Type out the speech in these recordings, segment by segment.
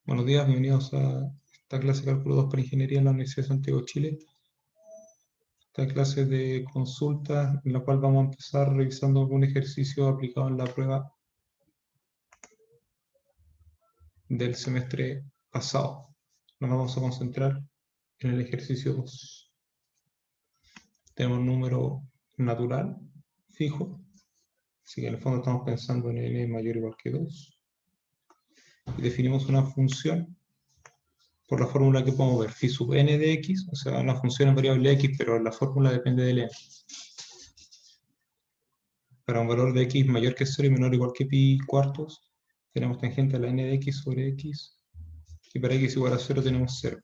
Buenos días, bienvenidos a esta clase de Cálculo 2 para Ingeniería en la Universidad de Santiago de Chile. Esta clase de consulta en la cual vamos a empezar revisando algún ejercicio aplicado en la prueba del semestre pasado. Nos vamos a concentrar en el ejercicio 2. Tenemos un número natural, fijo, así que en el fondo estamos pensando en n mayor o igual que 2. Y definimos una función por la fórmula que podemos ver, phi sub n de x, o sea, una función en variable x, pero la fórmula depende del n. Para un valor de x mayor que 0 y menor o igual que pi cuartos, tenemos tangente a la n de x sobre x, y para x igual a 0 tenemos 0.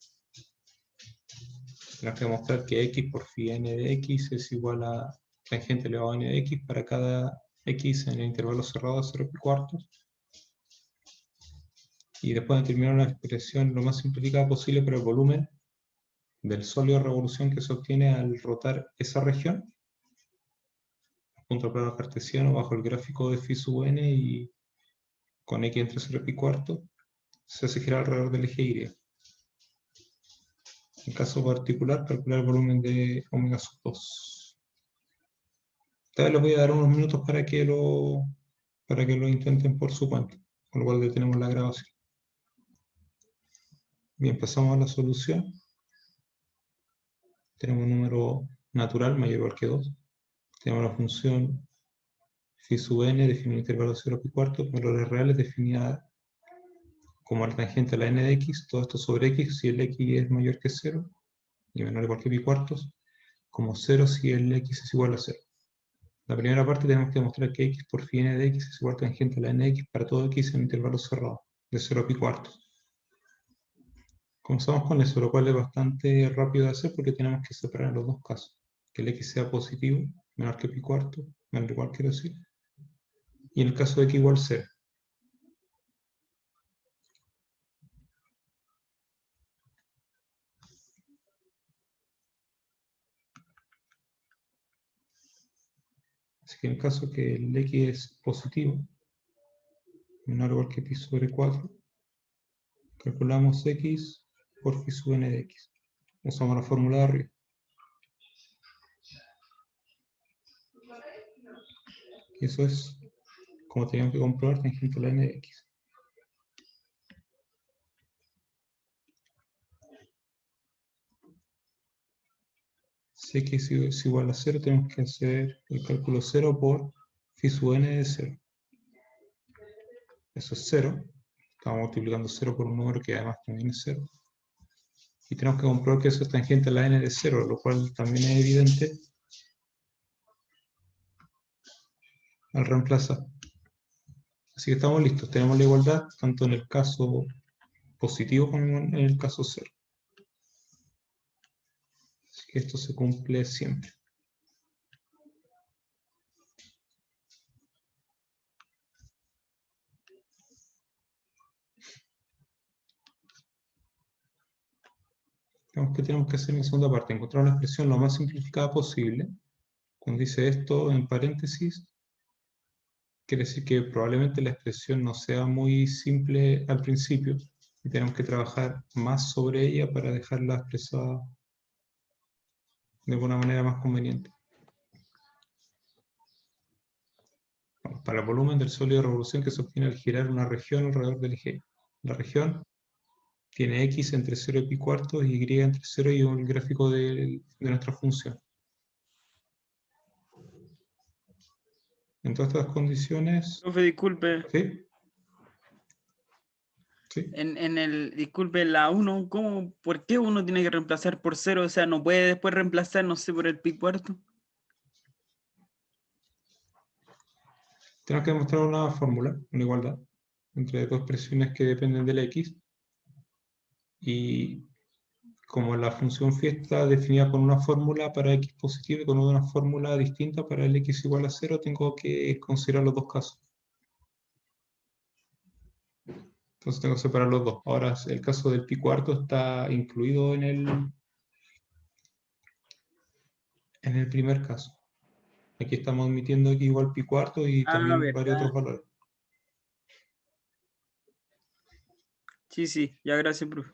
Tenemos que demostrar que x por phi n de x es igual a tangente elevado a n de x para cada x en el intervalo cerrado a 0 pi cuartos. Y después determinar una expresión lo más simplificada posible para el volumen del sólido de revolución que se obtiene al rotar esa región, punto de plano cartesiano bajo el gráfico de phi sub n y con x entre 0 pi cuartos, se hace girar alrededor del eje Y. En caso particular, calcular el volumen de omega sub 2. Esta vez les voy a dar unos minutos para que lo intenten por su cuenta, con lo cual detenemos la grabación. Bien, pasamos a la solución. Tenemos un número natural mayor o igual que 2. Tenemos la función phi sub n definida en intervalo 0 pi cuartos, valores reales definida como la tangente a la n de x, todo esto sobre x si el x es mayor que 0 y menor o igual que pi cuartos, como 0 si el x es igual a 0. La primera parte tenemos que demostrar que x por phi n de x es igual a tangente a la n de x para todo x en intervalo cerrado, de 0 a pi cuartos. Comenzamos con eso, lo cual es bastante rápido de hacer porque tenemos que separar los dos casos. Que el x sea positivo, menor que pi cuartos, menor o igual quiero decir, y en el caso de x igual 0. Así que en el caso que el x es positivo, menor o igual que pi sobre 4, calculamos x por phi sub n de x. Usamos la fórmula de arriba. Y eso es como teníamos que comprobar tangente a la n de x. Si x es igual a 0, tenemos que hacer el cálculo 0 por phi sub n de 0. Eso es 0. Estamos multiplicando 0 por un número que además también es 0. Y tenemos que comprobar que eso es tangente a la n de 0, lo cual también es evidente al reemplazar. Así que estamos listos. Tenemos la igualdad tanto en el caso positivo como en el caso 0. Así que esto se cumple siempre. ¿Qué tenemos que hacer en la segunda parte? Encontrar una expresión lo más simplificada posible. Cuando dice esto en paréntesis, quiere decir que probablemente la expresión no sea muy simple al principio y tenemos que trabajar más sobre ella para dejarla expresada de alguna manera más conveniente. Bueno, para el volumen del sólido de revolución que se obtiene al girar una región alrededor del eje. La región tiene x entre 0 y pi cuartos y y entre 0 y el gráfico de nuestra función. En todas estas condiciones... Profe, disculpe. ¿Sí? ¿Sí? Disculpe, la 1, ¿por qué uno tiene que reemplazar por 0? O sea, no puede después reemplazar, no sé, por el pi cuarto. Tenemos que demostrar una fórmula, una igualdad, entre dos expresiones que dependen del x. Y como la función phi está definida con una fórmula para x positivo y con una fórmula distinta para el x igual a 0, tengo que considerar los dos casos. Entonces tengo que separar los dos. Ahora, el caso del pi cuarto está incluido en el primer caso. Aquí estamos admitiendo x igual pi cuarto y también varios Verdad. otros valores. Sí, sí, ya gracias, profe.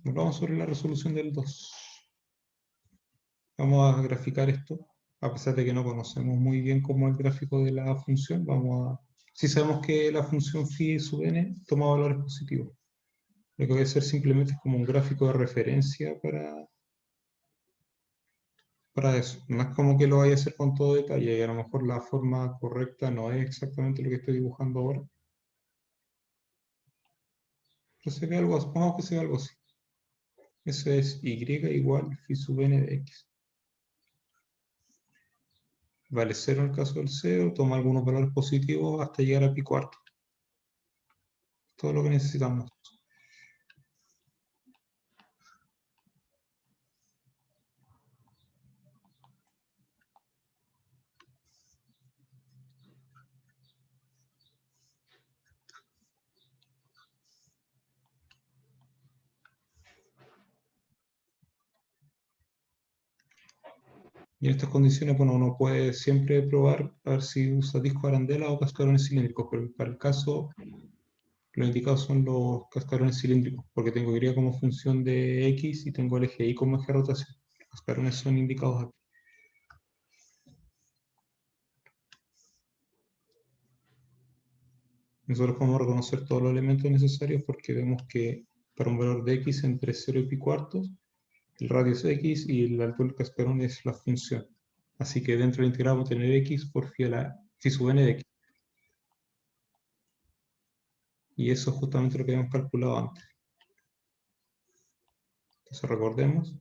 Volvamos sobre la resolución del 2. Vamos a graficar esto, a pesar de que no conocemos muy bien cómo es el gráfico de la función, si sabemos que la función phi sub n toma valores positivos. Lo que voy a hacer simplemente es como un gráfico de referencia para eso. No es como que lo vaya a hacer con todo detalle, y a lo mejor la forma correcta no es exactamente lo que estoy dibujando ahora. Pero se ve algo, vamos que se ve algo así. Eso es y igual phi sub n de x. Vale 0 en el caso del 0, toma algunos valores positivos hasta llegar a pi cuarto. Todo lo que necesitamos. Y en estas condiciones, bueno, uno puede siempre probar a ver si usa discos Arandela o cascarones cilíndricos, pero para el caso, los indicados son los cascarones cilíndricos, porque tengo Y como función de X y tengo el eje Y como eje de rotación. Los cascarones son indicados aquí. Nosotros podemos reconocer todos los elementos necesarios porque vemos que para un valor de X entre 0 y pi cuartos, el radio es X y el altura del cascarón es la función. Así que dentro del integral vamos a tener X por phi sub n de X. Y eso es justamente lo que habíamos calculado antes. Entonces recordemos,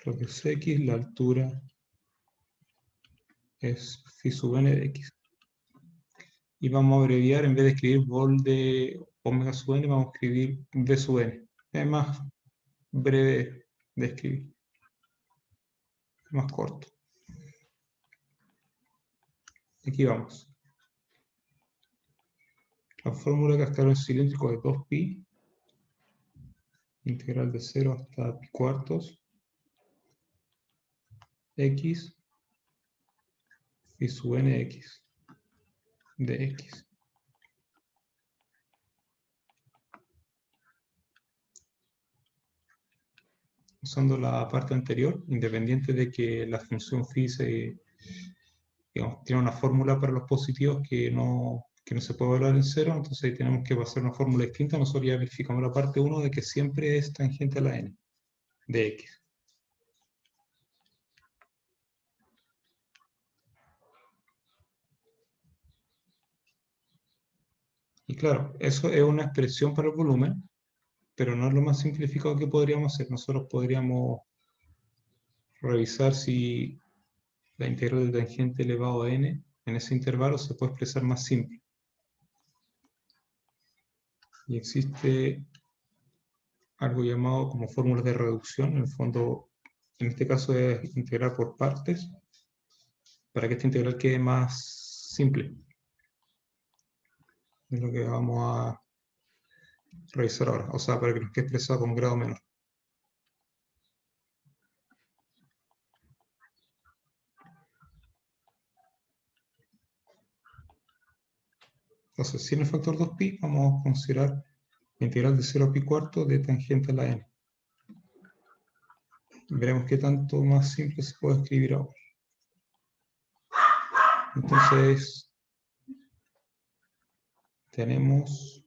radio es X, la altura es phi sub n de X. Y vamos a abreviar, en vez de escribir vol de omega sub n, vamos a escribir v sub n. Es más breve de escribir, es más corto. Aquí vamos. La fórmula de cascarón cilíndrico de 2pi, integral de 0 hasta pi cuartos, x, phi sub n de x, de x. Usando la parte anterior, independiente de que la función phi digamos, tiene una fórmula para los positivos que no se puede evaluar en cero, entonces ahí tenemos que pasar una fórmula distinta. Nosotros ya verificamos la parte 1 de que siempre es tangente a la n de x. Y claro, eso es una expresión para el volumen, pero no es lo más simplificado que podríamos hacer. Nosotros podríamos revisar si la integral de tangente elevado a n en ese intervalo se puede expresar más simple. Y existe algo llamado como fórmulas de reducción. En el fondo, en este caso es integrar por partes para que esta integral quede más simple. Es lo que vamos a revisar ahora. O sea, para que nos quede expresado con grado menor. Entonces, sin el factor 2pi, vamos a considerar la integral de 0 a pi cuarto de tangente a la n. Veremos qué tanto más simple se puede escribir ahora. Entonces, tenemos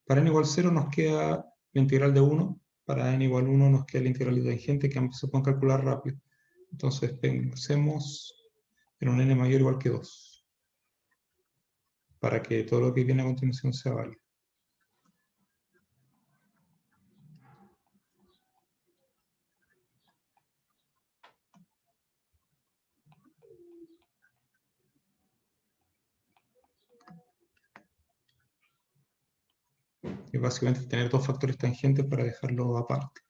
para n igual 0 nos queda la integral de 1, para n igual 1 nos queda la integral de tangente, que ambos se pueden calcular rápido. Entonces pensemos en un n mayor o igual que 2, para que todo lo que viene a continuación sea válido. Y que es básicamente tener dos factores tangentes para dejarlo aparte.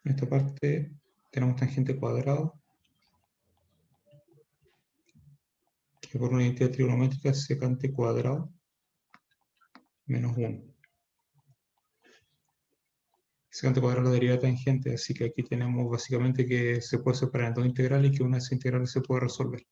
En esta parte tenemos tangente cuadrado, que por una identidad trigonométrica es secante cuadrado menos 1. Secante cuadrado es la derivada de tangente, así que aquí tenemos básicamente que se puede separar en dos integrales y que una de esas integrales se puede resolver.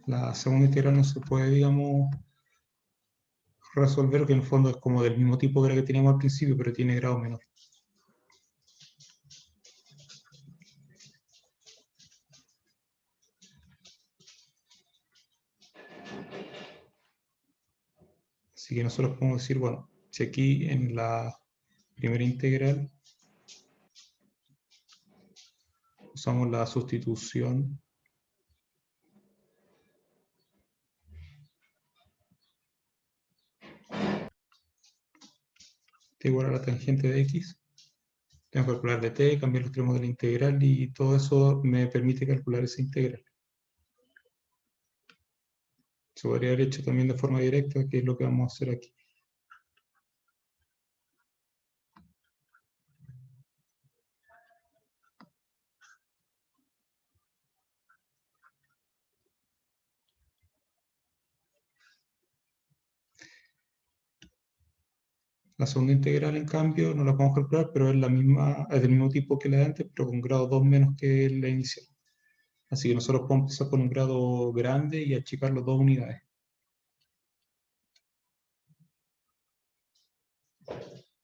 La segunda integral no se puede, digamos, resolver, que en el fondo es como del mismo tipo que la que teníamos al principio, pero tiene grado menor. Así que nosotros podemos decir, bueno, si aquí en la primera integral usamos la sustitución t igual a la tangente de x, tengo que calcular de t, cambiar los extremos de la integral y todo eso me permite calcular esa integral. Se podría haber hecho también de forma directa, que es lo que vamos a hacer aquí. La segunda integral, en cambio, no la podemos calcular, pero es la misma, es del mismo tipo que la de antes, pero con grado 2 menos que la inicial. Así que nosotros podemos empezar con un grado grande y achicar las dos unidades.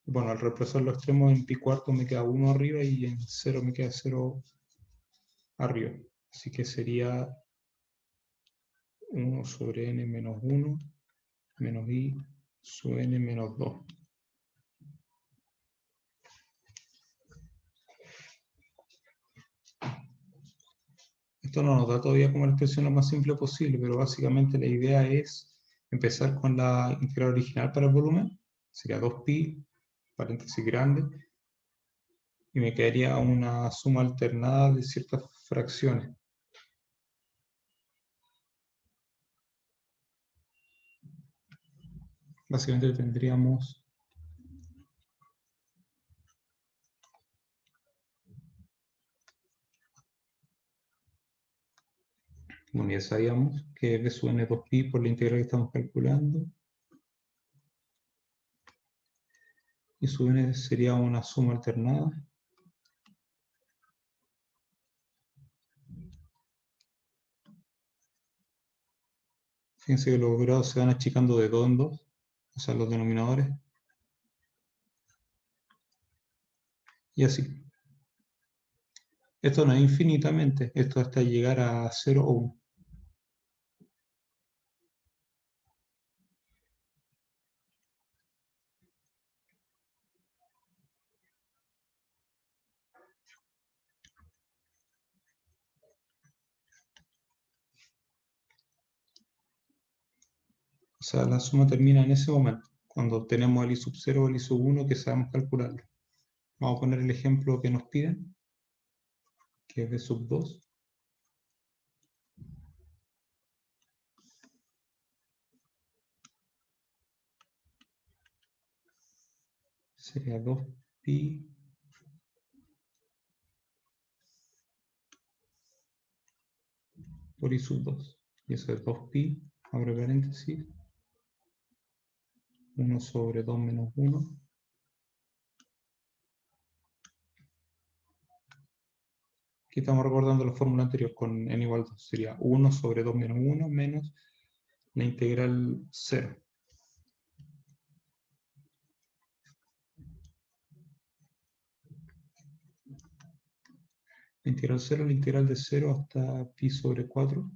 Bueno, al reemplazar los extremos en pi cuarto me queda 1 arriba y en 0 me queda 0 arriba. Así que sería 1 sobre n menos 1 menos i sub n menos 2. Esto no nos da todavía como la expresión lo más simple posible, pero básicamente la idea es empezar con la integral original para el volumen. Sería 2pi, paréntesis grande, y me quedaría una suma alternada de ciertas fracciones. Básicamente tendríamos bueno, ya sabíamos que b sub n 2pi por la integral que estamos calculando. Y sub n sería una suma alternada. Fíjense que los grados se van achicando de 2 en 2, o sea, los denominadores. Y así. Esto no es infinitamente, esto hasta llegar a 0 o 1. O sea, la suma termina en ese momento, cuando tenemos el i sub 0 o el i sub 1 que sabemos calcularlo. Vamos a poner el ejemplo que nos piden, que es b sub 2. Sería 2pi por i sub 2. Y eso es 2pi, abre paréntesis, 1 sobre 2 menos 1. Aquí estamos recordando la fórmula anterior con n igual a 2. Sería 1 sobre 2 menos 1 menos la integral 0. La integral 0, la integral de 0 hasta pi sobre 4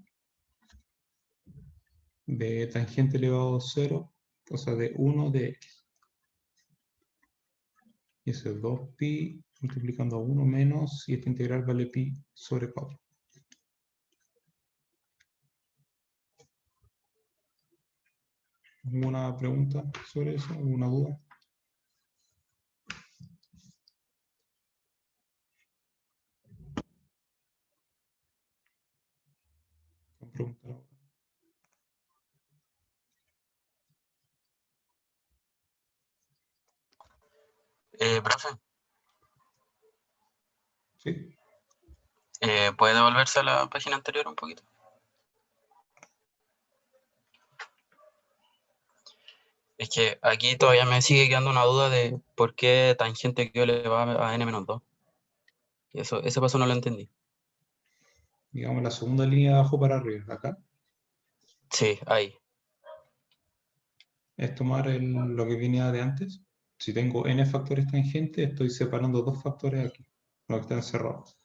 de tangente elevado a 0, o sea, de 1 de x. Y eso es 2pi multiplicando a 1 menos, y esta integral vale pi sobre 4. ¿Alguna pregunta sobre eso? ¿Alguna duda? ¿Pueden preguntar ahora? Profe, ¿Sí? ¿puede devolverse a la página anterior un poquito? Es que aquí todavía me sigue quedando una duda de por qué tangente que le va a n-2. Ese paso no lo entendí. Digamos la segunda línea de abajo para arriba, acá. Sí, ahí. Es tomar lo que venía de antes. Si tengo n factores tangentes, estoy separando dos factores aquí, los que están cerrados.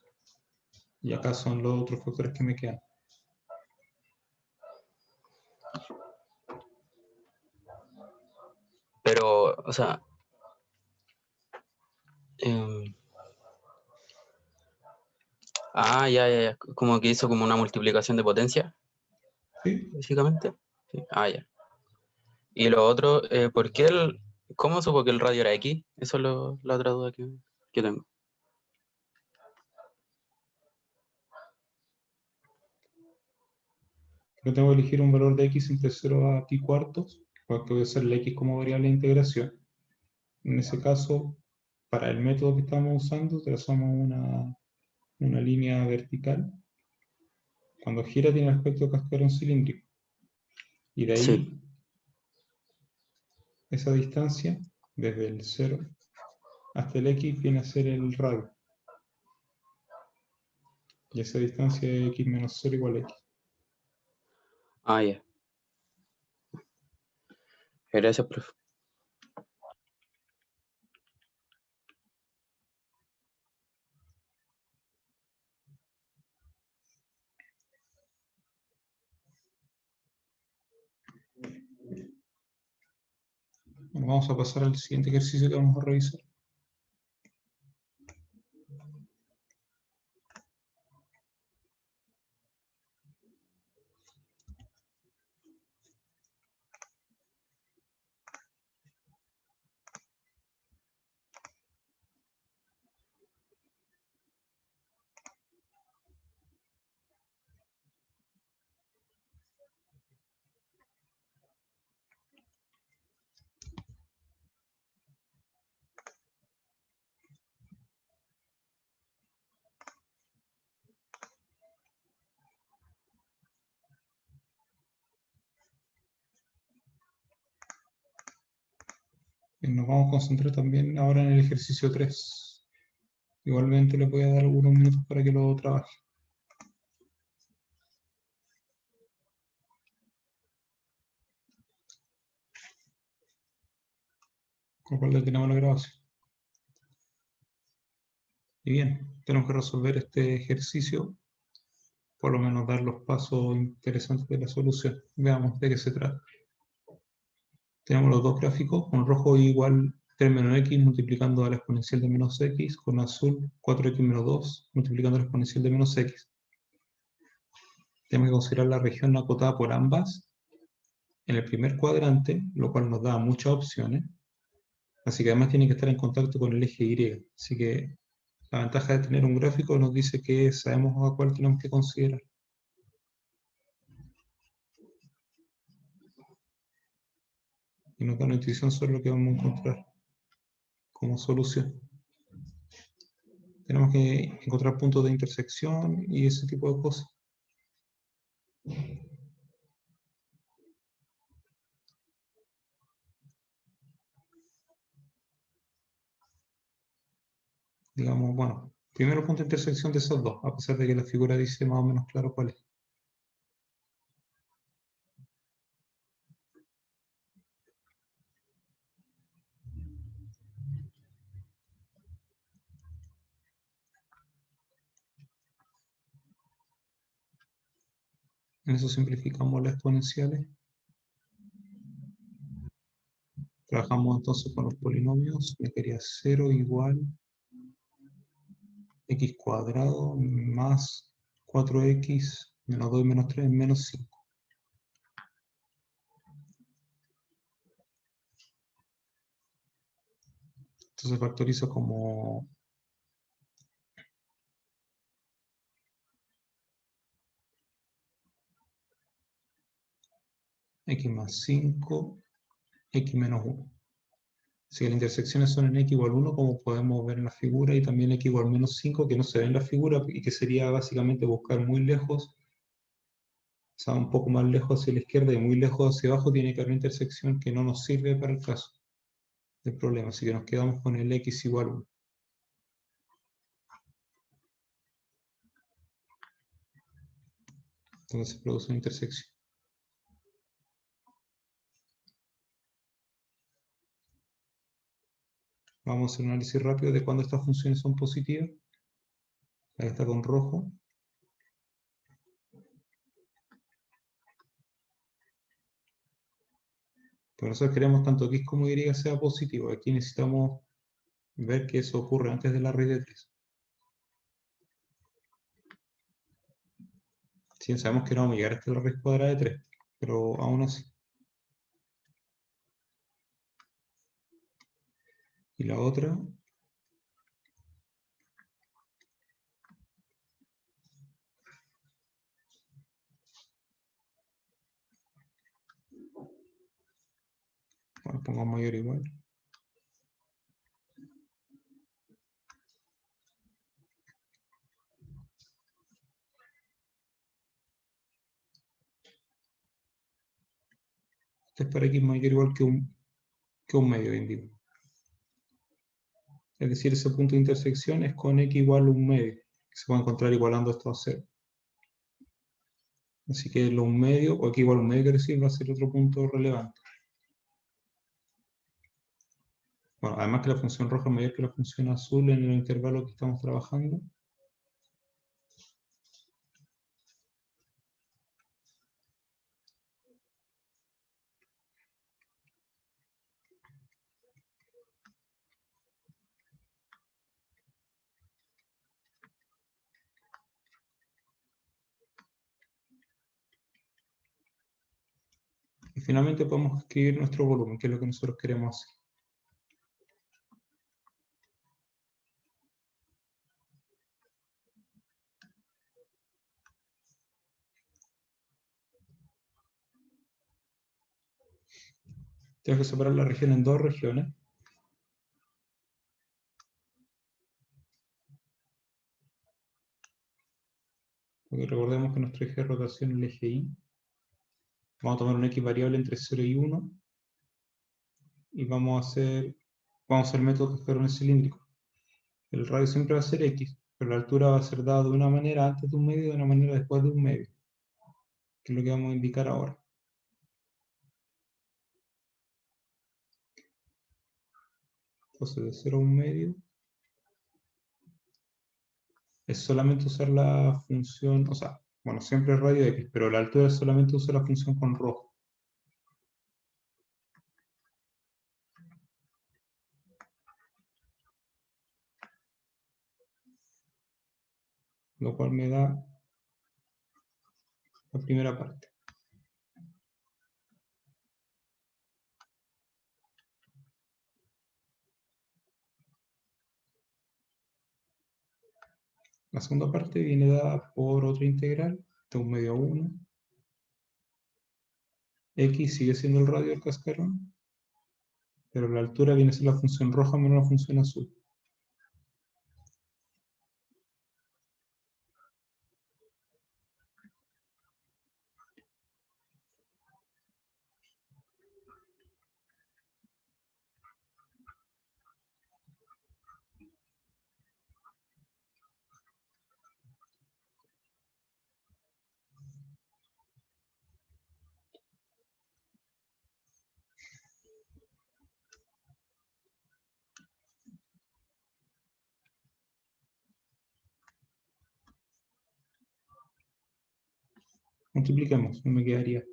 Y acá son los otros factores que me quedan. Pero, o sea, ya. Como que hizo como una multiplicación de potencia, ¿Sí? básicamente. Sí. Ya. Y lo otro, ¿cómo supo que el radio era X? Eso es la otra duda que tengo. Yo tengo que elegir un valor de x entre 0 a pi cuartos, porque voy a usar la x como variable de integración. En ese caso, para el método que estamos usando, trazamos una línea vertical. Cuando gira tiene el aspecto de cascarón cilíndrico. Y de Sí. ahí, esa distancia, desde el 0 hasta el x, viene a ser el radio. Y esa distancia es x menos 0 igual a x. Ya. Gracias, profe. Bueno, vamos a pasar al siguiente ejercicio que vamos a revisar. Nos vamos a concentrar también ahora en el ejercicio 3. Igualmente le voy a dar algunos minutos para que lo trabaje. Con lo cual detenemos la grabación. Y bien, tenemos que resolver este ejercicio, por lo menos dar los pasos interesantes de la solución. Veamos de qué se trata. Tenemos los dos gráficos, con rojo igual 3 menos x multiplicando a la exponencial de menos x, con azul 4x menos 2 multiplicando a la exponencial de menos x. Tenemos que considerar la región acotada por ambas en el primer cuadrante, lo cual nos da muchas opciones. Así que además tiene que estar en contacto con el eje Y. Así que la ventaja de tener un gráfico nos dice que sabemos a cuál tenemos que considerar. Y nos da una intuición sobre lo que vamos a encontrar como solución. Tenemos que encontrar puntos de intersección y ese tipo de cosas. Digamos, bueno, primero punto de intersección de esos dos, a pesar de que la figura dice más o menos claro cuál es. En eso simplificamos las exponenciales. Trabajamos entonces con los polinomios. Me quedaría 0 igual x cuadrado más 4x menos 2 menos 3 menos 5. Entonces factorizo como x más 5, x menos 1. Si las intersecciones son en x igual 1, como podemos ver en la figura, y también x igual menos 5, que no se ve en la figura, y que sería básicamente buscar muy lejos, o sea, un poco más lejos hacia la izquierda y muy lejos hacia abajo, tiene que haber una intersección que no nos sirve para el caso del problema, así que nos quedamos con el x igual 1. Entonces se produce una intersección. Vamos a hacer un análisis rápido de cuando estas funciones son positivas. Ahí está con rojo. Pero nosotros queremos tanto x como y sea positivo. Aquí necesitamos ver que eso ocurre antes de la raíz de 3. Sí, sabemos que no vamos a llegar hasta la raíz cuadrada de 3, pero aún así. Y la otra, bueno, pongamos mayor o igual. Este es para x mayor o igual que un medio, indico. Es decir, ese punto de intersección es con x igual a un medio, que se puede encontrar igualando esto a 0. Así que lo un medio, o x igual a un medio, quiere decir, va a ser otro punto relevante. Bueno, además que la función roja es mayor que la función azul en el intervalo que estamos trabajando. Y finalmente podemos escribir nuestro volumen, que es lo que nosotros queremos hacer. Tengo que separar la región en dos regiones. Porque recordemos que nuestro eje de rotación es el eje Y. Vamos a tomar un X variable entre 0 y 1. Y vamos a hacer el método cascarones cilíndrico. El radio siempre va a ser X, pero la altura va a ser dada de una manera antes de un medio y de una manera después de un medio, que es lo que vamos a indicar ahora. Entonces, de 0 a un medio, es solamente usar la función, o sea, bueno, siempre es radio X, pero la altura es solamente usar la función con rojo. Lo cual me da la primera parte. La segunda parte viene dada por otra integral, de un medio a 1. X sigue siendo el radio del cascarón, pero la altura viene a ser la función roja menos la función azul. Multipliquemos, no me quedaría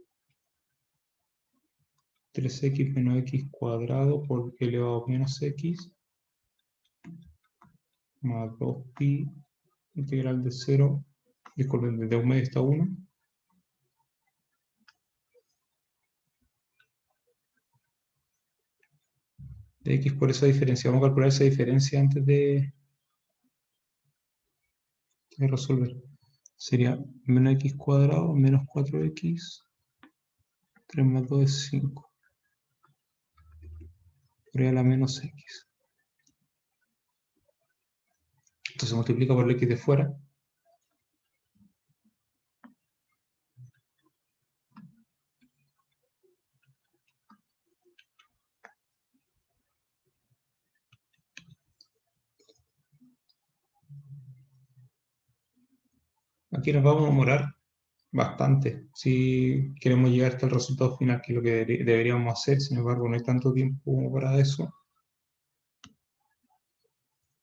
3x menos x cuadrado por elevado a menos x más 2pi integral de 0, disculpen, desde un medio hasta 1, de x por esa diferencia. Vamos a calcular esa diferencia antes de resolver. Sería menos x cuadrado menos 4x, 3 más 2 es 5. Por ahí a la menos x. Entonces se multiplica por la x de fuera. Aquí nos vamos a demorar bastante si queremos llegar hasta el resultado final, que es lo que deberíamos hacer. Sin embargo, no hay tanto tiempo como para eso.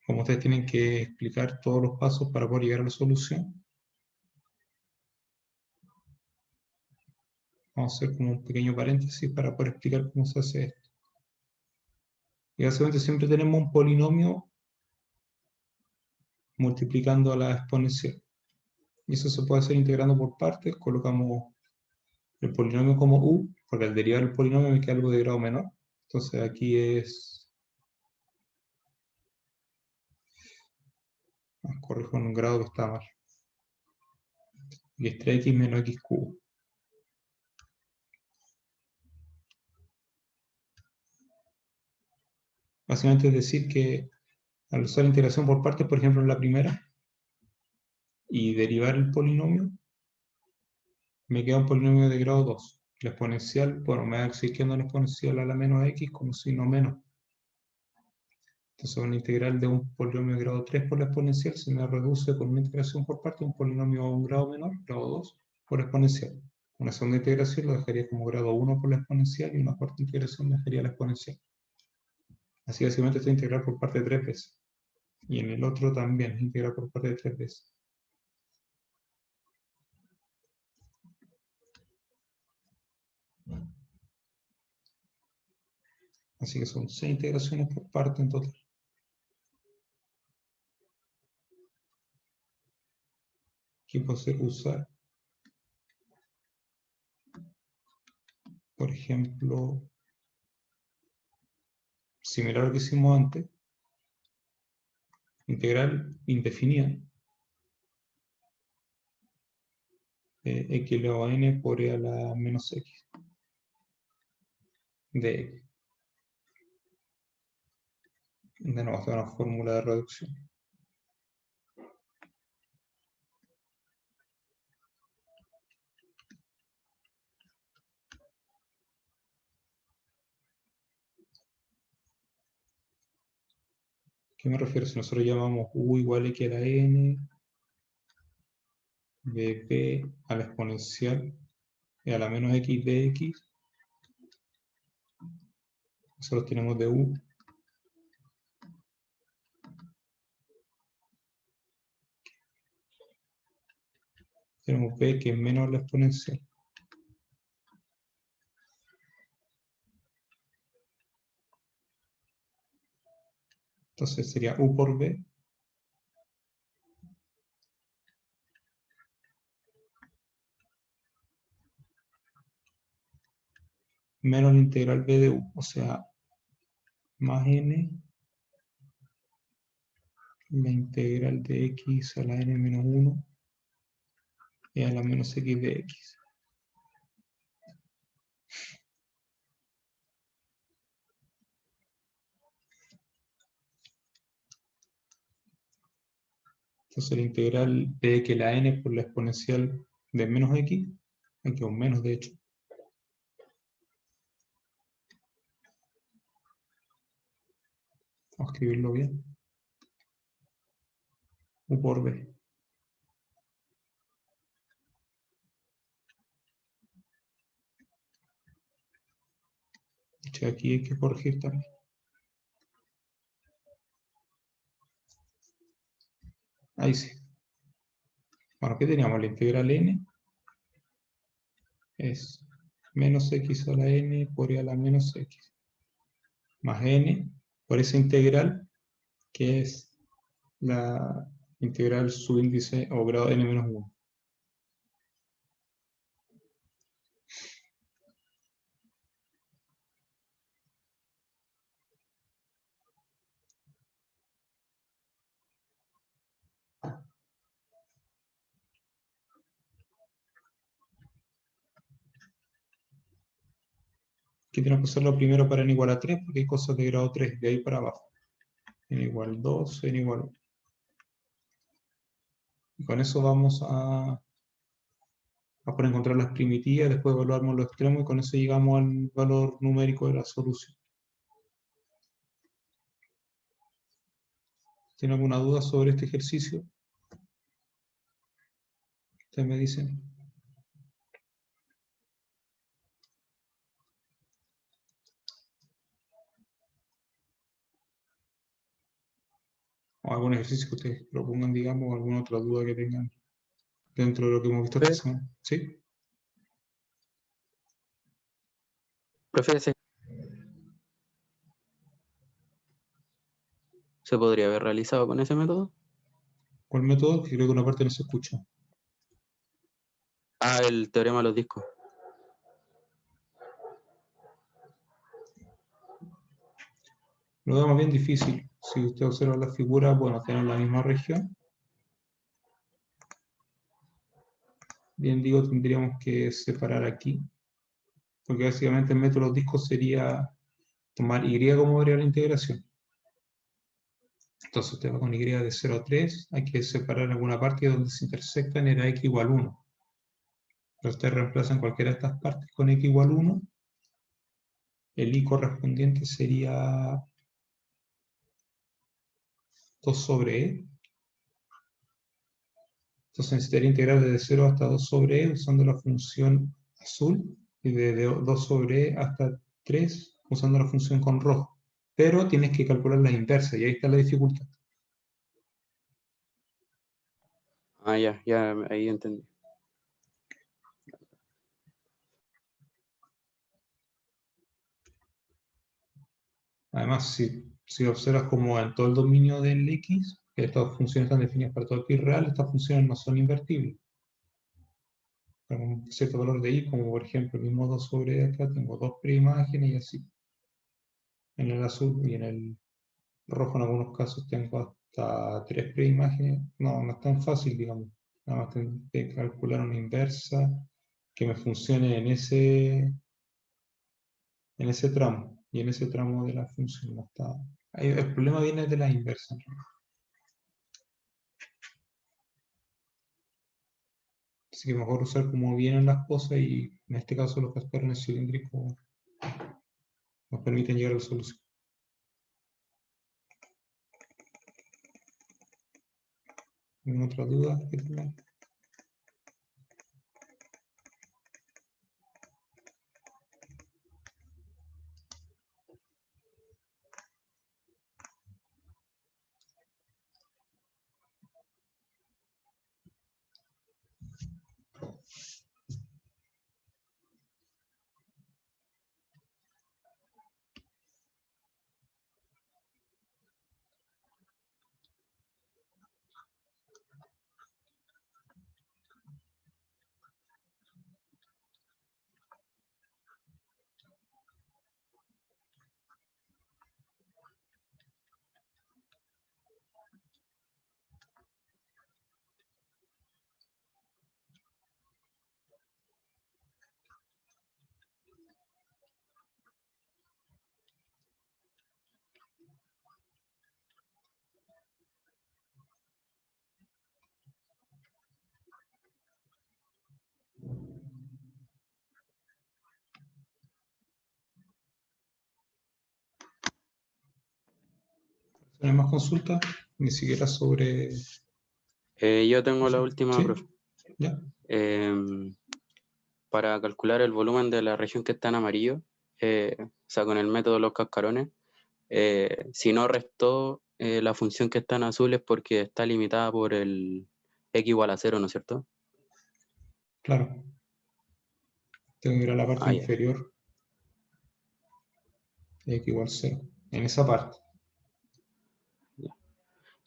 Como ustedes tienen que explicar todos los pasos para poder llegar a la solución, vamos a hacer como un pequeño paréntesis para poder explicar cómo se hace esto. Y básicamente siempre tenemos un polinomio multiplicando a la exponencial. Y eso se puede hacer integrando por partes. Colocamos el polinomio como u, porque al derivar el polinomio me queda algo de grado menor. Entonces aquí es... corrijo en un grado que está mal. Y es 3x menos x cubo. Básicamente es decir que al usar integración por partes, por ejemplo en la primera, y derivar el polinomio, me queda un polinomio de grado 2. La exponencial, bueno, me va a seguir quedando la exponencial a la menos x como si no menos. Entonces una integral de un polinomio de grado 3 por la exponencial se me reduce con una integración por parte un polinomio a un grado menor, grado 2, por exponencial. Una segunda integración lo dejaría como grado 1 por la exponencial y una cuarta integración dejaría la exponencial. Así básicamente esto es integral por parte 3 veces. Y en el otro también integral por parte de 3 veces. Así que son 6 integraciones por parte en total. Aquí puedo hacer usar, por ejemplo, similar a lo que hicimos antes, integral indefinida, x elevado a n por e a la menos x de x. De nuevo, esta es una fórmula de reducción. ¿Qué me refiero? Si nosotros llamamos u igual a x a la n, de p a la exponencial e a la menos x de x, nosotros tenemos de u tenemos p que es menos la exponencial. Entonces sería u por b menos la integral b de u, o sea, más n, la integral de x a la n menos 1 y a la menos x de x. Entonces la integral de que la n por la exponencial de menos x, aquí un menos de hecho, vamos a escribirlo bien, u por b. Aquí hay que corregir también. Ahí sí. Bueno, ¿qué teníamos? La integral n es menos x a la n por e a la menos x, más n por esa integral, que es la integral subíndice o grado n menos 1. Aquí tenemos que hacerlo primero para n igual a 3, porque hay cosas de grado 3, de ahí para abajo. N igual 2, n igual 1. Y con eso vamos a poder encontrar las primitivas, después evaluamos los extremos y con eso llegamos al valor numérico de la solución. ¿Tienen alguna duda sobre este ejercicio? Ustedes me dicen. O algún ejercicio que ustedes propongan, digamos, o alguna otra duda que tengan dentro de lo que hemos visto esta semana. ¿Sí? Profe, ¿se podría haber realizado con ese método? ¿Cuál método? Que creo que una parte no se escucha. Ah, el teorema de los discos. Lo veo más bien difícil. Si usted observa la figura, bueno, tenemos la misma región. Bien digo, tendríamos que separar aquí. Porque básicamente el método de los discos sería tomar y como variable de integración. Entonces usted va con y de 0 a 3, hay que separar alguna parte donde se intersectan era x igual 1. Pero usted reemplaza en cualquiera de estas partes con x igual 1. El y correspondiente sería 2 sobre e. Entonces necesitaría integrar desde 0 hasta 2 sobre e usando la función azul y desde 2 sobre e hasta 3 usando la función con rojo. Pero tienes que calcular la inversa y ahí está la dificultad. Ah, ya, ahí entendí. Además, si observas como en todo el dominio del x, que estas funciones están definidas para todo x real, estas funciones no son invertibles. Con un cierto valor de y, como por ejemplo el mismo 2 sobre acá, tengo dos preimágenes y así. En el azul y en el rojo en algunos casos tengo hasta 3 preimágenes. No es tan fácil, digamos. Nada más tengo que calcular una inversa que me funcione en ese tramo. Y en ese tramo de la función no está. El problema viene de la inversa. Así que mejor usar como vienen las cosas y en este caso los cascarones cilíndricos nos permiten llegar a la solución. ¿Alguna otra duda que tengan? ¿No hay más consultas? Ni siquiera sobre... Yo tengo la última, ¿Sí? profe. ¿Ya? Para calcular el volumen de la región que está en amarillo, o sea, con el método de los cascarones, si no restó la función que está en azul es porque está limitada por el x igual a 0, ¿no es cierto? Claro. Tengo que ir a la parte Ah, ya. inferior. X igual 0. En esa parte.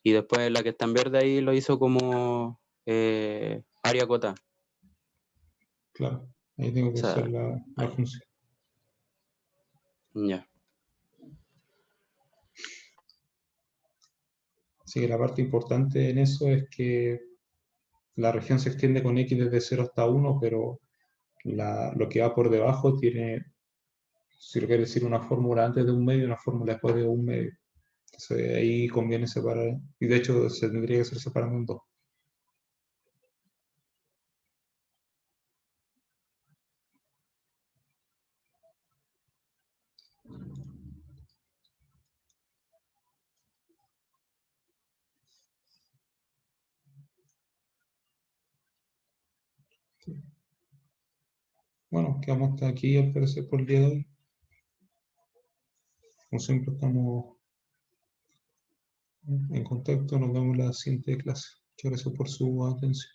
Y después la que está en verde ahí lo hizo como área acotada. Claro. Ahí tengo O que sea, hacer la ahí. función. Ya. Así que la parte importante en eso es que la región se extiende con X desde 0 hasta 1, pero lo que va por debajo tiene, si lo quiere decir, una fórmula antes de un medio y una fórmula después de un medio. Entonces ahí conviene separar, y de hecho se tendría que hacer separando en dos. Bueno, quedamos hasta aquí al parecer por el día de hoy. Como siempre estamos en contacto, nos vemos en la siguiente clase. Muchas gracias por su atención.